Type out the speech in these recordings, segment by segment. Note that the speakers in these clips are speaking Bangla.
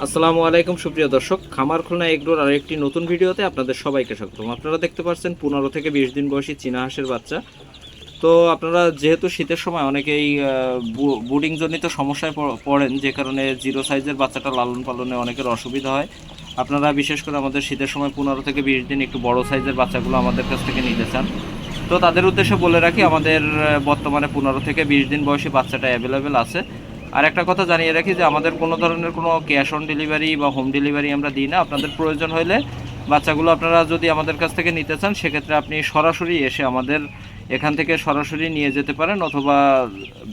আসসালামু আলাইকুম সুপ্রিয় দর্শক, খামার খুলনা এগ্রোর আরেকটি নতুন ভিডিওতে আপনাদের সবাইকে স্বাগতম। আপনারা দেখতে পাচ্ছেন 15 থেকে 20 দিন বয়সী চীনা হাঁসের বাচ্চা। তো আপনারা যেহেতু শীতের সময় অনেকেই বুডিং জনিত সমস্যায় পড়েন, যে কারণে জিরো সাইজের বাচ্চাটা লালন পালনে অনেকের অসুবিধা হয়। আপনারা বিশেষ করে আমাদের শীতের সময় 15 থেকে 20 দিন একটু বড় সাইজের বাচ্চাগুলো আমাদের কাছ থেকে নিতে চান, তো তাদের উদ্দেশ্যে বলে রাখি আমাদের বর্তমানে 15 থেকে 20 দিন বয়সী বাচ্চাটা অ্যাভেলেবেল আছে। আর একটা কথা জানিয়ে রাখি যে আমাদের কোনো ধরনের কোনো ক্যাশ অন ডেলিভারি বা হোম ডেলিভারি আমরা দিই না। আপনাদের প্রয়োজন হলে বাচ্চাগুলো আপনারা যদি আমাদের কাছ থেকে নিতে চান, সেক্ষেত্রে আপনি সরাসরি এসে আমাদের এখান থেকে সরাসরি নিয়ে যেতে পারেন, অথবা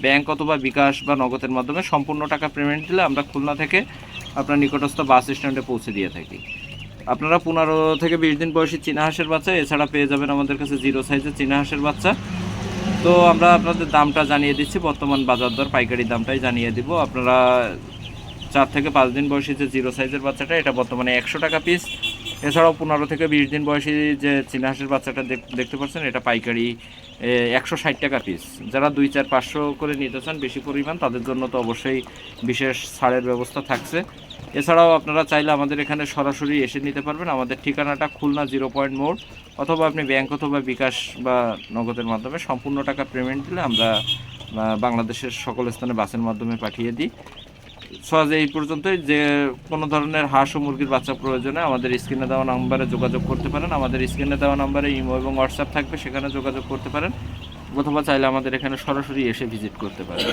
ব্যাংক অথবা বিকাশ বা নগদের মাধ্যমে সম্পূর্ণ টাকা পেমেন্ট দিলে আমরা খুলনা থেকে আপনার নিকটস্থ বাস স্ট্যান্ডে পৌঁছে দিয়ে থাকি। আপনারা 15 থেকে 20 দিন বয়সী চীনা হাঁসের বাচ্চা এছাড়া পেয়ে যাবেন আমাদের কাছে জিরো সাইজের চীনা হাঁসের বাচ্চা। তো আমরা আপনাদের দামটা জানিয়ে দিচ্ছি, বর্তমান বাজার দর পাইকারি দামটাই জানিয়ে দিব। আপনারা 4 থেকে 5 দিন বয়সী যে জিরো সাইজের বাচ্চাটা, এটা বর্তমানে 100 টাকা পিস। এছাড়াও 15 থেকে 20 দিন বয়সী যে চীনা হাঁসের বাচ্চাটা দেখতে পাচ্ছেন, এটা পাইকারি 160 টাকা পিস। যারা 2-4-500 করে নিতে চান বেশি পরিমাণ, তাদের জন্য তো অবশ্যই বিশেষ ছাড়ের ব্যবস্থা থাকছে। এছাড়াও আপনারা চাইলে আমাদের এখানে সরাসরি এসে নিতে পারবেন। আমাদের ঠিকানাটা খুলনা 0 পয়েন্ট মোড়, অথবা আপনি ব্যাংক অথবা বিকাশ বা নগদের মাধ্যমে সম্পূর্ণ টাকা পেমেন্ট দিলে আমরা বাংলাদেশের সকল স্থানে বাসের মাধ্যমে পাঠিয়ে দিই। সহজে এই পর্যন্তই। যে কোনো ধরনের হাঁস ও মুরগির বাচ্চা প্রয়োজনে আমাদের স্ক্রিনে দেওয়া নাম্বারে যোগাযোগ করতে পারেন। আমাদের স্ক্রিনে দেওয়া নাম্বারে ইমো এবং হোয়াটসঅ্যাপ থাকবে, সেখানে যোগাযোগ করতে পারেন, অথবা চাইলে আমাদের এখানে সরাসরি এসে ভিজিট করতে পারেন।